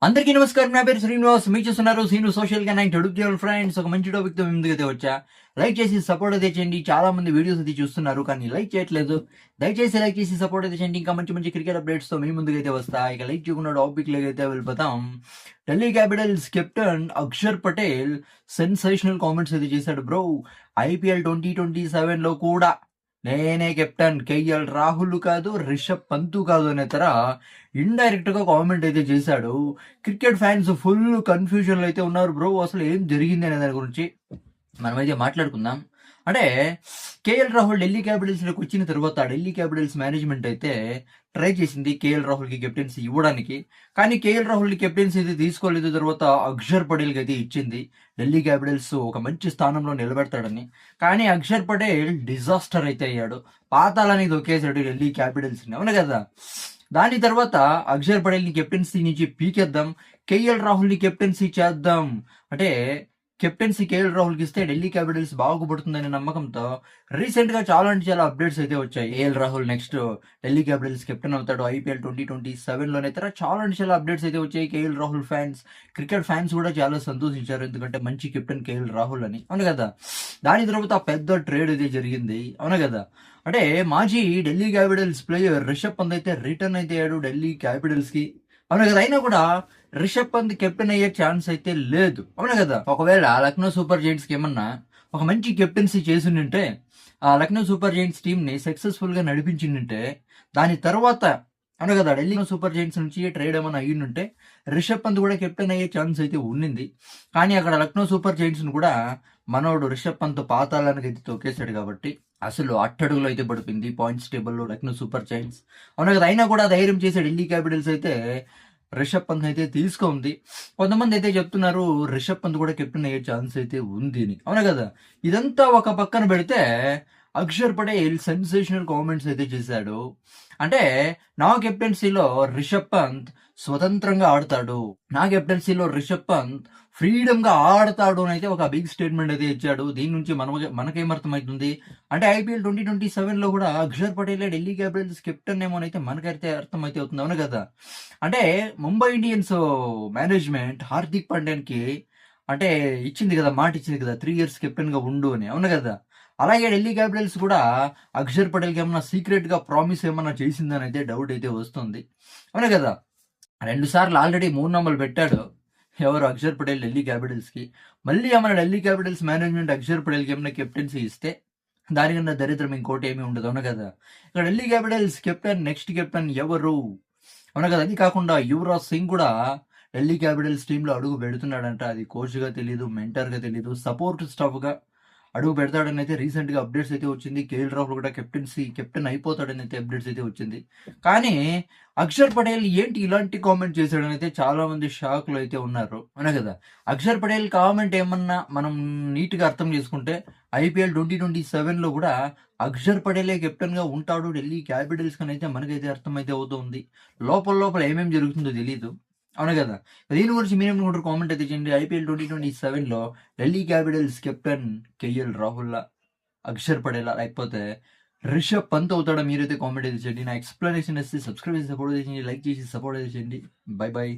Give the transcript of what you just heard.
అందరికీ నమస్కారం. నా పేరు శ్రీనివాస్. మీరు చూస్తున్నారు Seenu social connect YouTube channel. Friends, ఒక మంచి టాపిక్ తో మీ ముందుకైతే వచ్చా. లైక్ చేసి సపోర్ట్ అయితే చేయండి. చాలా మంది వీడియోస్ అయితే చూస్తున్నారు కానీ లైక్ చేయట్లేదు. దయచేసి లైక్ చేసి సపోర్ట్ అయితే చేయండి. ఇంకా మంచి మంచి క్రికెట్ అప్డేట్స్ తో మీ ముందుకైతే వస్తా. ఇక లైక్ చేయకుండా టాపిక్ అయితే వెళ్ళిపోతాం. Delhi capitals captain Axar Patel sensational comments అయితే చేశాడు. బ్రో, ఐపీఎల్ 2027 లో కూడా నేనే కెప్టెన్, కేఎల్ రాహుల్ కాదు, రిషబ్ పంతు కాదు అనే తర ఇండైరెక్ట్ గా కామెంట్ అయితే చేశాడు. క్రికెట్ ఫ్యాన్స్ ఫుల్ కన్ఫ్యూజన్ లో అయితే ఉన్నారు. బ్రో, అసలు ఏం జరిగింది అనే దాని గురించి మనమైతే మాట్లాడుకుందాం. అంటే కేఎల్ రాహుల్ ఢిల్లీ క్యాపిటల్స్ లోకి వచ్చిన తర్వాత ఢిల్లీ క్యాపిటల్స్ మేనేజ్మెంట్ అయితే ట్రై చేసింది కేఎల్ రాహుల్ కి కెప్టెన్సీ ఇవ్వడానికి. కానీ కేఎల్ రాహుల్ కి కెప్టెన్సీ అయితే తీసుకోలేదు. తర్వాత అక్షర్ పటేల్ కి అయితే ఇచ్చింది. ఢిల్లీ క్యాపిటల్స్ ఒక మంచి స్థానంలో నిలబెడతాడని. కానీ అక్షర్ పటేల్ డిజాస్టర్ అయితే అయ్యాడు. పాతాలని దొక్కేశాడు ఢిల్లీ క్యాపిటల్స్ ని, అవును కదా. దాని తర్వాత అక్షర్ పటేల్ ని కెప్టెన్సీ నుంచి పీకేద్దాం, కేఎల్ రాహుల్ ని కెప్టెన్సీ చేద్దాం అంటే కెప్టెన్సీ కేఎల్ రాహుల్ కి ఇస్తే ఢిల్లీ క్యాపిటల్స్ బాగుపడుతుందనే నమ్మకంతో రీసెంట్ గా చాలా అంటే చాలా అప్డేట్స్ అయితే వచ్చాయి. KL Rahul next Delhi capitals captain అవుతాడు ఐపీఎల్ 2027 లోనే. చాలా అంటే చాలా అప్డేట్స్ అయితే వచ్చాయి. KL Rahul fans, cricket fans కూడా చాలా సంతోషించారు. ఎందుకంటే మంచి కెప్టెన్ కేఎల్ రాహుల్ అని, అవును కదా. దాని తర్వాత పెద్ద ట్రేడ్ అయితే జరిగింది, అవును కదా. అంటే మాజీ ఢిల్లీ క్యాపిటల్స్ ప్లేయర్ రిషబ్ పంత్ అయితే రిటర్న్ అయితే అయ్యాడు ఢిల్లీ క్యాపిటల్స్ కి, అవును కదా. అయినా కూడా రిషబ్ పంత్ కెప్టెన్ అయ్యే ఛాన్స్ అయితే లేదు, అవును కదా. ఒకవేళ లక్నో సూపర్ జైంట్స్ కి ఏమన్నా ఒక మంచి కెప్టెన్సీ చేసిందంటే, ఆ లక్నో సూపర్ జైంట్స్ టీమ్ ని సక్సెస్ఫుల్ గా నడిపించిందంటే, దాని తర్వాత, అవును కదా, ఢిల్లీ సూపర్ జైంట్స్ నుంచి ట్రేడ్ ఏమైనా అయ్యిందంటే రిషబ్ పంత్ కూడా కెప్టెన్ అయ్యే ఛాన్స్ అయితే ఉండింది. కానీ అక్కడ లక్నో సూపర్ జైంట్స్ ను కూడా మనోడు రిషబ్ పంత్ పాతాళానికి అయితే తొక్కేశాడు కాబట్టి అసలు అట్టడుగులో అయితే పడిపోయింది పాయింట్స్ టేబుల్లో లక్నో సూపర్ జైంట్స్, అవును కదా. అయినా కూడా ధైర్యం చేసే ఢిల్లీ క్యాపిటల్స్ అయితే రిషబ్ పంత్ అయితే తీసుకుంది. కొంతమంది అయితే చెప్తున్నారు రిషబ్ పంత్ కూడా కెప్టెన్ అయ్యే ఛాన్స్ అయితే ఉంది అని, అవును కదా. ఇదంతా ఒక పక్కన పెడితే అక్షర్ పటేల్ సెన్సేషనల్ కామెంట్స్ అయితే చేశాడు. అంటే నా కెప్టెన్సీలో రిషబ్ పంత్ స్వతంత్రంగా ఆడతాడు, నా కెప్టెన్సీలో రిషబ్ పంత్ ఫ్రీడమ్ గా ఆడతాడు అని అయితే ఒక బిగ్ స్టేట్మెంట్ అయితే ఇచ్చాడు. దీని నుంచి మనకేమర్థమవుతుంది అంటే ఐపీఎల్ 2027 లో కూడా అక్షర్ పటేల్ ఢిల్లీ క్యాపిటల్స్ కెప్టెన్ ఏమో అయితే మనకైతే అర్థమైతే అవుతుంది, అవును కదా. అంటే ముంబై ఇండియన్స్ మేనేజ్మెంట్ హార్దిక్ పాండ్యాకి అంటే ఇచ్చింది కదా, మాట ఇచ్చింది కదా 3 years కెప్టెన్ గా ఉండు అని, అవును కదా. అలాగే ఢిల్లీ క్యాపిటల్స్ కూడా అక్షర్ పటేల్ కి ఏమన్నా సీక్రెట్ గా ప్రామిస్ ఏమన్నా చేసిందని అయితే డౌట్ అయితే వస్తుంది, అవును కదా. 2 సార్లు ఆల్రెడీ 3 నంబర్లు పెట్టాడు ఎవరు, అక్షర్ పటేల్ ఢిల్లీ క్యాపిటల్స్ కి. మళ్ళీ ఏమైనా ఢిల్లీ క్యాపిటల్స్ మేనేజ్మెంట్ అక్షర్ పటేల్ కి ఏమైనా కెప్టెన్సీ ఇస్తే దానికన్నా దరిద్రం ఇంకోటి ఏమీ ఉండదు, అవును కదా. ఇక్కడ Delhi capitals captain, next captain ఎవరు, అవును కదా. అది కాకుండా యువరాజ్ సింగ్ కూడా ఢిల్లీ క్యాపిటల్స్ టీంలో అడుగు పెడుతున్నాడంట. అది కోచ్ గా తెలియదు, మెంటర్ గా తెలియదు, సపోర్ట్ స్టాఫ్ గా అడుగు పెడతాడని అయితే రీసెంట్ గా అప్డేట్స్ అయితే వచ్చింది. కేఎల్ రాహుల్ కూడా కెప్టెన్ అయిపోతాడని అయితే అప్డేట్స్ అయితే వచ్చింది. కానీ అక్షర్ పటేల్ ఏంటి ఇలాంటి కామెంట్ చేశాడని అయితే చాలా మంది షాక్ లో అయితే ఉన్నారు, అవునా కదా. అక్షర్ పటేల్ కామెంట్ ఏమన్నా మనం నీట్ గా అర్థం చేసుకుంటే ఐపీఎల్ 2027 లో కూడా అక్షర్ పటేలే కెప్టెన్ గా ఉంటాడు ఢిల్లీ క్యాపిటల్స్ అని అయితే మనకైతే అర్థమైతే అవుతుంది. లోపల లోపల ఏమేమి జరుగుతుందో తెలియదు, అవును కదా. దీని గురించి మీరేమనుకుంటారు కామెంట్ అయితే చేయండి. ఐపీఎల్ 2027 లో Delhi capitals captain KL Rahul, Akshar పటేలా, లేకపోతే రిషబ్ పంత్ అవుతాడా? మీరైతే కామెంట్ అయితే చేయండి. నా ఎక్స్ప్లెనేషన్ ఇస్తే సబ్స్క్రైబ్ చేసి సపోర్ట్ చేయండి, లైక్ చేసి సపోర్ట్ అయితే చేయండి. By by.